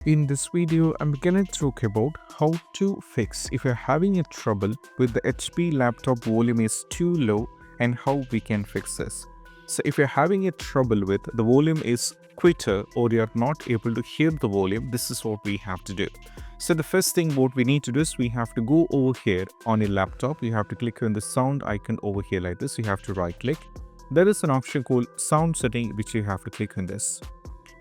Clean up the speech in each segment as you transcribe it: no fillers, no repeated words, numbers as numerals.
In this video, I'm gonna talk about how to fix if you're having a trouble with the HP laptop volume is too low and how we can fix this. So if you're having a trouble with the volume is quitter or you're not able to hear the volume, this is what we have to do. So the first thing what we need to do is we have to go over here on a laptop. You have to click on the sound icon over here like this. You have to right click. There is an option called sound setting which you have to click on this.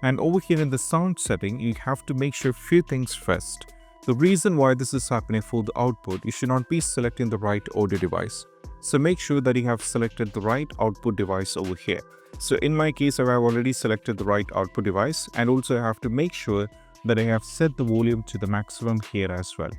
And over here in the sound setting, you have to make sure few things first. The reason why this is happening for the output, you should not be selecting the right audio device. So make sure that you have selected the right output device over here. So in my case, I have already selected the right output device, and also I have to make sure that I have set the volume to the maximum here as well.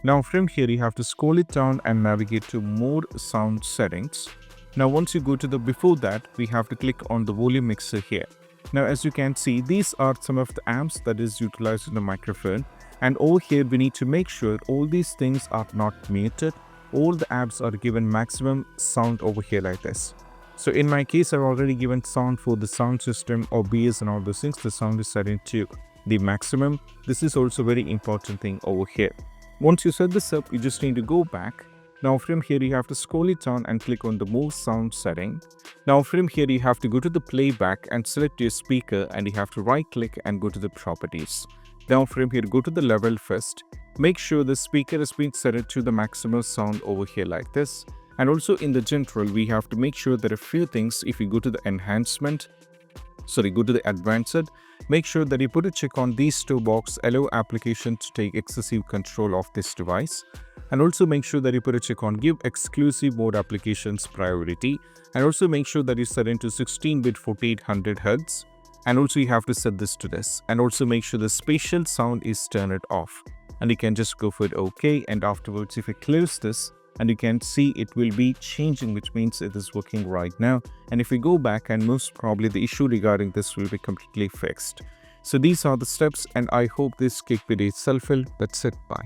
Now from here, you have to scroll it down and navigate to more sound settings. Now once you go to the before that, we have to click on the volume mixer here. Now as you can see, these are some of the amps that is utilized in the microphone, and over here we need to make sure all these things are not muted. All the amps are given maximum sound over here like this. So in my case, I've already given sound for the sound system or bass and all those things. The sound is set into the maximum. This is also very important thing over here. Once you set this up, you just need to go back. Now from here you have to scroll it down and click on the more sound setting. Now from here you have to go to the playback and select your speaker, and you have to right click and go to the properties. Now from here go to the level first. Make sure the speaker has been set to the maximum sound over here like this. And also in the general, we have to make sure there are a few things. If you go to the go to the advanced, make sure that you put a check on these two boxes, allow application to take excessive control of this device. And also make sure that you put a check on give exclusive mode applications priority. And also make sure that you set into 16-bit 4800 Hz. And also you have to set this to this. And also make sure the spatial sound is turned off. And you can just go for it OK. And afterwards, if you close this, and you can see it will be changing, which means it is working right now. And if we go back, and most probably the issue regarding this will be completely fixed. So these are the steps, and I hope this quick video is helpful. That's it. Bye.